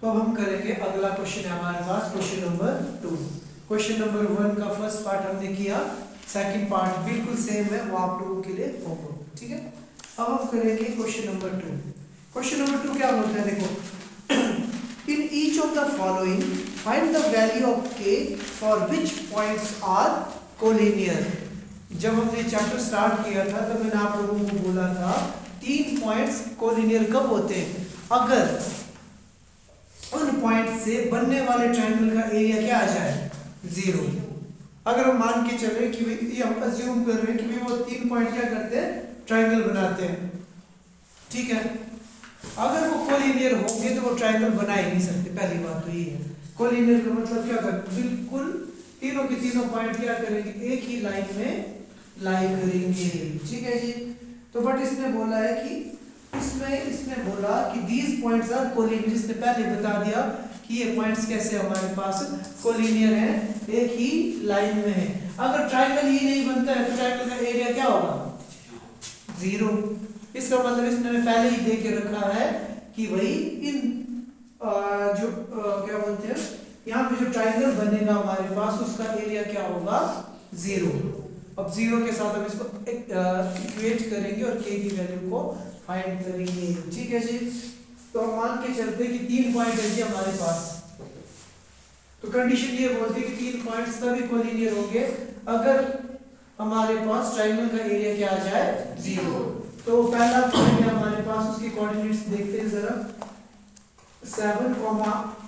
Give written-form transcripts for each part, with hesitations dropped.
तो अब हम करेंगे अगला क्वेश्चन है हमारे पास क्वेश्चन नंबर 2। क्वेश्चन नंबर 1 का फर्स्ट पार्ट हमने किया, सेकंड पार्ट बिल्कुल सेम है, वो आप लोगों के लिए होमवर्क, ठीक है। अब हम करेंगे क्वेश्चन नंबर 2। क्वेश्चन नंबर 2 क्या बोलता है, देखो in each of the following find the value of k for which points are collinear. जब हमने चैप्टर स्टार्ट किया था तब मैंने आप लोगों को बोला था 3 पॉइंट्स कोलिनियर कब होते हैं, अगर उन पॉइंट से बनने वाले ट्रायंगल का एरिया क्या आ जाए, 0। अगर हम मान के चले कि ये हम अज्यूम कर रहे हैं कि वो 3 पॉइंट क्या करते हैं, ट्रायंगल बनाते हैं, ठीक है। अगर वो कोलिनियर होंगे तो वो ट्रायंगल बना ही नहीं सकते, पहली बात तो ये है। कोलिनियर का मतलब क्या करते, बिल्कुल तीनों के तीनों पॉइंट क्या करेंगे, एक ही लाइन में लाई करेंगे, ठीक है जी। तो बट इसने बोला है कि इसने बोला कि these points are कोलिनियर। इसने पहले बता दिया कि ये पॉइंट्स कैसे हमारे पास कोलिनियर हैं, एक ही लाइन में है। अगर ट्रायंगल ही नहीं बनता है तो ट्रायंगल का एरिया क्या होगा, 0। इसका मतलब इसने पहले ही दे के रखा है कि भाई इन क्या बोलते हैं, यहाँ पे जो ट्रायंगल बनेगा हमारे पास उसका एरिया क्या होगा, 0। अब 0 के साथ हम इसको इक्वेट करेंगे और k की वैल्यू को फाइंड करेंगे, ठीक है जी। तो हम मान के चलते हैं कि 3 पॉइंट है जी हमारे पास, तो कंडीशन ये बोलती है कि 3 पॉइंट्स तभी कोलिनियर होंगे अगर हमारे पास ट्रायंगल का एरिया क्या आ जाए, 0। तो पहला पॉइंट है हमारे पास, उसकी कोऑर्डिनेट्स देखते हैं जरा। 7,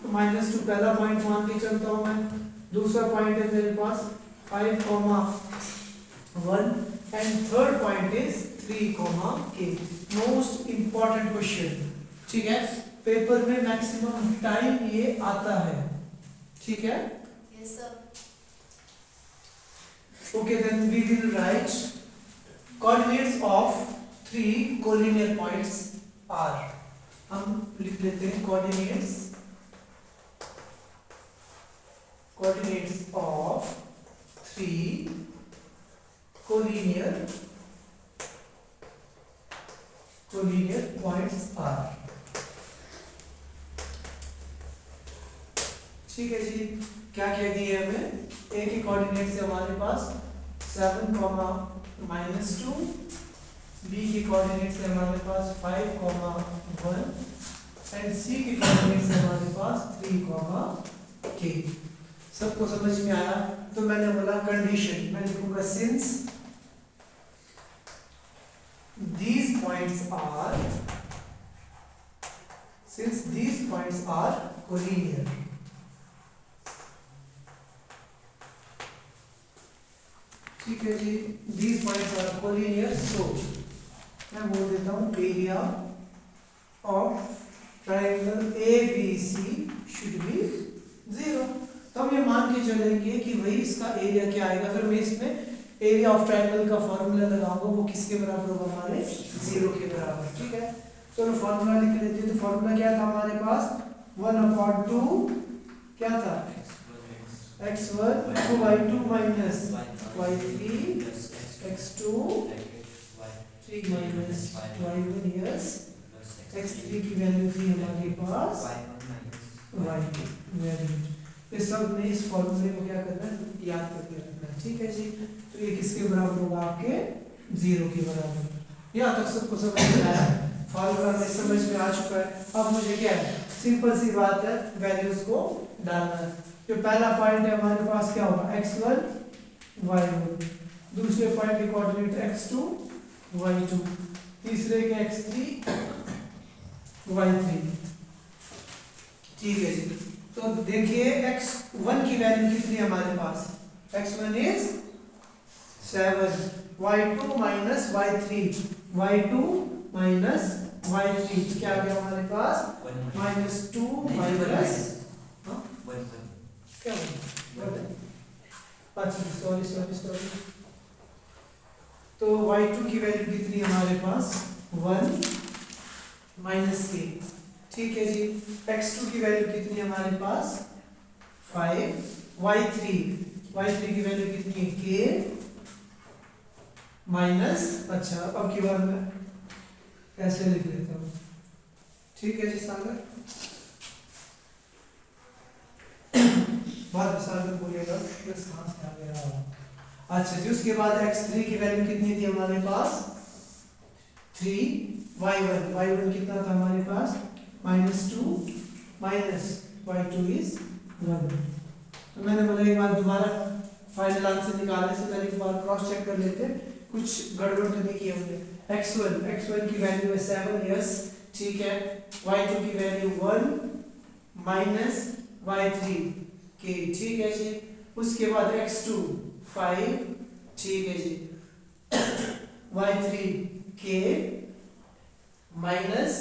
-2 पहला पॉइंट मान के चलता हूं मैं। दूसरा पॉइंट है मेरे पास 5, 1 and third point is 3, k। Most important question, ठीक है, पेपर में मैक्सिमम टाइम ये आता है, ठीक है। Yes sir. Okay then we will write coordinates of 3 collinear points are. हम लिख लेते हैं coordinates of 3 collinear points are, ठीक है जी। क्या कह दिए हमें, ए के कोऑर्डिनेट से हमारे पास 7, -2, बी के कोऑर्डिनेट से हमारे पास 5, 1 एंड सी के कोऑर्डिनेट से हमारे पास 3, k। सबको समझ में आया? तो मैंने बोला कंडीशन, मैं लिखूंगा since these points are collinear, ठीक है जी। these points are collinear, so मैं बोल देता हूँ area of triangle ABC should be 0। तो हम ये मान के चलेंगे कि भाई इसका एरिया क्या आएगा, फिर मैं इसमें एरिया ऑफ ट्रायंगल का फॉर्मूला लगाऊंगा, वो किसके बराबर होगा, हमारे 0 के बराबर, ठीक है। तो मैं फॉर्मूला लिख लेते हैं। तो फॉर्मूला क्या था हमारे पास, 1/2 क्या था, x1 y2 minus y3 x2 3 minus y1 yes x3 की वैल्यू थी हमारे पास y2। वैल्यू इस सब में इस फॉर्मूले को क्या करना है, याद करके रखना है, ठीक है जी। तो ये किसके बराबर होगा, आपके 0 के बराबर। यहाँ तक सबको समझ में आया, फॉर्मूला में समझ में आ चुका है। अब मुझे क्या है, सिंपल सी बात है, वैल्यूज को डालना है। जो पहला पॉइंट है हमारे पास क्या होगा, x1 y1, दूसरे पॉइंट के कोऑर्डिनेट x2 y2, तीसरे के x3 y3, ठीक है जी। तो देखिए x1 की वैल्यू कितनी है हमारे पास, x1 is 7, y2 minus y3 क्या आ गया हमारे पास, -2 माइनस क्या, अच्छा सॉरी। तो y2 की वैल्यू कितनी है हमारे पास, 1 -k, ठीक है जी। x2 की वैल्यू कितनी है हमारे पास, 5, y3 की वैल्यू कितनी है, k माइनस, अच्छा अब की बार मैं ऐसे लिख लेता हूँ, ठीक है जी सागर। बाद में साल में बोलेगा प्लस कहाँ से आ गया। अच्छा जी, उसके बाद x3 की वैल्यू कितनी थी हमारे पास 3y1, y1 कितना था हमारे पास -2 माइनस y2 इज 1। तो मैंने बोला एक बार दोबारा फाइनल आंसर निकालने से पहले एक बार क्रॉस चेक कर लेते हैं, कुछ गड़बड़ तो नहीं किया हमने। x1 की वैल्यू है 7, यस ठीक है। y2 की वैल्यू 1 माइनस y3 के, ठीक है जी। उसके बाद x2 5, ठीक है जी। y3 के माइनस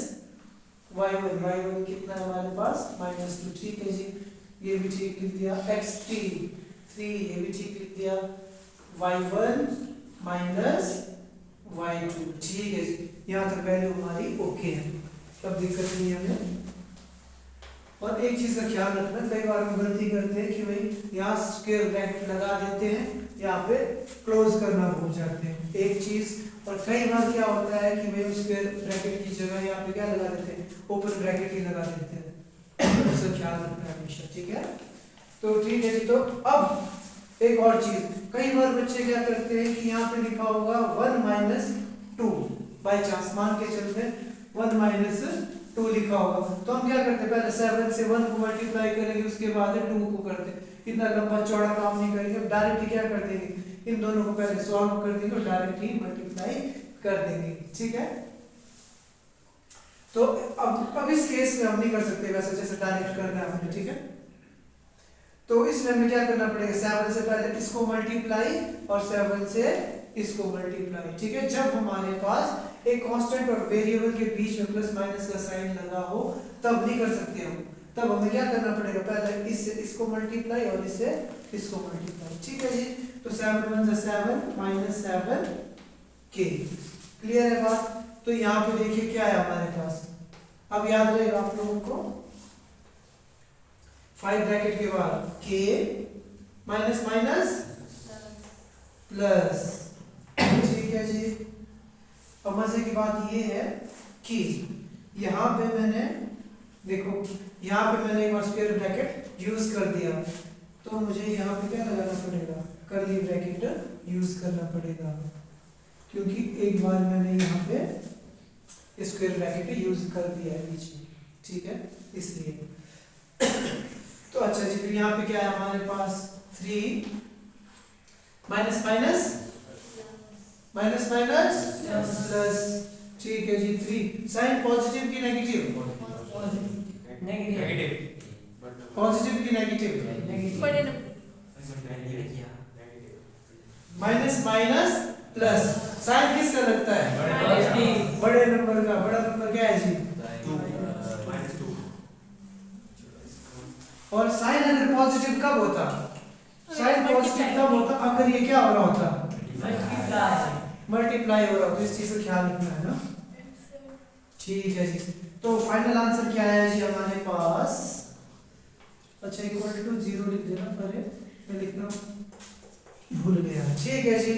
y1 कितना है हमारे पास -2, ठीक है जी, ये भी ठीक लिख दिया। x3 ये भी ठीक लिख दिया। y1 माइनस y2, ठीक है जी। यहाँ तक वैल्यू हमारी ओके है, अब दिक्कत नहीं है हमें। और एक चीज का ख्याल रखना, कई बार हम गलती करते हैं कि भाई यहाँ स्क्वायर ब्रैकेट लगा देते हैं, यहाँ पे क्लोज करना भूल जाते हैं एक चीज। और कई बार क्या होता है कि भाई स्क्वायर ब्रैकेट की जगह यहाँ पे क्या लगा देते हैं, ओपन ब्रैकेट ही लगा देते हैं, उसका ख्याल रखना हमेशा, ठीक है। तो ठीक है जी। तो अब एक और चीज, कई बार बच्चे क्या करते हैं कि यहाँ पे लिखा होगा 1 माइनस 2, बाई चांस मान के चलते हैं 1 माइनस 2 लिखा होगा, तो हम क्या करते हैं पहले 7 से 1 को मल्टीप्लाई करेंगे, उसके बाद 2 को करते हैं। इतना लंबा चौड़ा काम नहीं करेंगे, डायरेक्ट क्या कर देंगे, इन दोनों को पहले सॉल्व कर देंगे और डायरेक्ट ही मल्टीप्लाई कर देंगे, ठीक है। तो अब इस केस में हम नहीं कर सकते वैसे, जैसे डायरेक्ट करना है हमने, ठीक है। तो इसमें हमें क्या करना पड़ेगा, 7 से पहले इसको मल्टीप्लाई और 7 से इसको मल्टीप्लाई, ठीक है। जब हमारे पास एक कांस्टेंट और वेरिएबल के बीच में प्लस माइनस का साइन लगा हो तब नहीं कर सकते हम, तब हमें क्या करना पड़ेगा, पहले इससे इसको मल्टीप्लाई और इससे इसको मल्टीप्लाई, ठीक है जी। तो 7 1 7 माइनस 7 के, क्लियर है बात। तो यहाँ पे देखिए क्या है हमारे पास, अब याद रहेगा आप लोगों को 5 ब्रैकेट के बाद के माइनस माइनस प्लस, ठीक है जी। अब मजे की बात ये है कि यहाँ पे मैंने देखो, यहाँ पे मैंने एक बार स्क्वायर ब्रैकेट यूज कर दिया, तो मुझे यहाँ पे क्या लगाना पड़ेगा, कर्ली ब्रैकेट यूज करना पड़ेगा, क्योंकि एक बार मैंने यहाँ पे स्क्वायर ब्रैकेट यूज कर दिया है बीच में, ठीक है, इसलिए। तो अच्छा जी, फिर यहाँ पे क्या है हमारे पास 3 minus minus minus minus plus, ठीक है जी। 3 साइन पॉजिटिव की नेगेटिव, पॉजिटिव की negative, minus minus plus, sign किसका लगता है, बड़े नंबर का। बड़ा नंबर क्या है जी 2। और साइन अगर पॉजिटिव कब होता, साइन पॉजिटिव कब होता, अगर ये क्या हो रहा होता, मल्टीप्लाई हो रहा होता। इस चीज का ख्याल रखना है ना, ठीक है जी। तो फाइनल आंसर क्या आया जी हमारे पास, अच्छा इक्वल टू 0 लिख देना, पहले मैं लिखना भूल गया, ठीक है जी।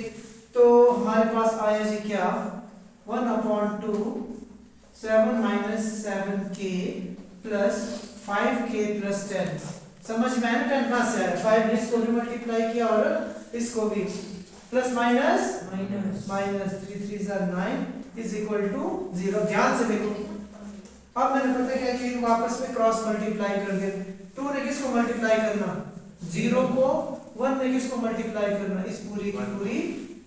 तो हमारे पास आया जी क्या 1/2 7 minus 7k plus 5k plus 10। समझ में आया, 10 कहाँ से आया, 5 इसको भी मल्टीप्लाई किया और इसको भी, plus minus minus 3 3 9 is equal to 0। ध्यान से देखो, अब मैंने पता क्या कि इनको आपस में क्रॉस मल्टीप्लाई कर दिया। 2 ने किसको मल्टीप्लाई करना, 0 को, 1 ने किसको मल्टीप्लाई करना, इस पूरी की पूरी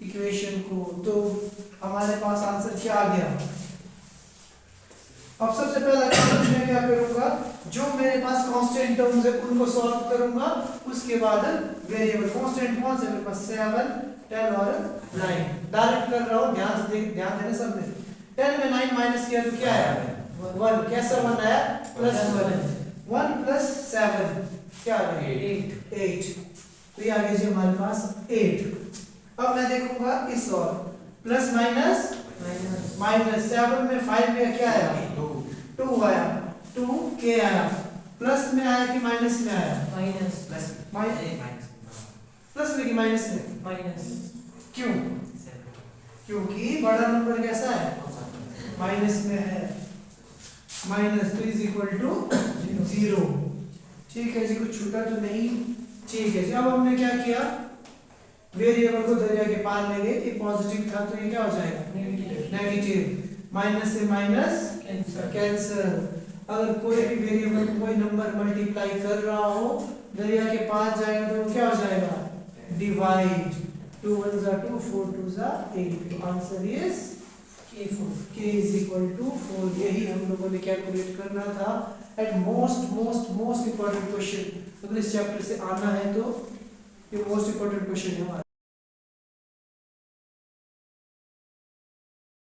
इक्वेशन को। तो हमारे पास आंसर क्या आ गया। अब सबसे पहला काम मैं क्या करूंगा, जो मेरे पास कांस्टेंट टर्म्स है उनको सॉल्व करूंगा, उसके बाद वेरिएबल। कांस्टेंट कौन से मेरे पास 7 10 और 9 डायरेक्ट कर रहा हूं, ध्यान से ध्यान देना सब में। 10 में 9 माइनस किया तो क्या आया 1, कैसा 1 आया +1, 1 प्लस 7 क्या आ गया 8। तो ये आ गया जी हमारे पास 8। अब मैं देखूंगा इस और प्लस माइनस माइनस 7 में 5 में क्या आया 2 आया, 2 के आया, प्लस में आया कि माइनस में आया, माइनस प्लस प्लस में कि माइनस में, माइनस। क्यों, क्योंकि बड़ा नंबर कैसा है माइनस में है, माइनस तो इज इक्वल टू 0। ठीक है जी, कुछ छूटा तो नहीं, ठीक है जी, अब हमने क्या किया, वेरिएबल को दरिया के पार ले गए, ये पॉजिटिव था तो ये क्या हो जाएगा नेगेटिव, माइनस से माइनस कैंसिल। अगर कोई भी वेरिएबल कोई नंबर मल्टीप्लाई कर रहा हो दरिया के पास जाएगा तो वो क्या हो जाएगा divide, 2 1 are 2 4 2 are 8, answer is k is equal to 4। यही हम लोगों ने कैलकुलेट करना था एट मोस्ट इम्पोर्टेंट क्वेश्चन। अगर इस चैप्टर से आना है तो ये मोस्ट इम्पोर्टेंट क्वेश्चन है हमारा।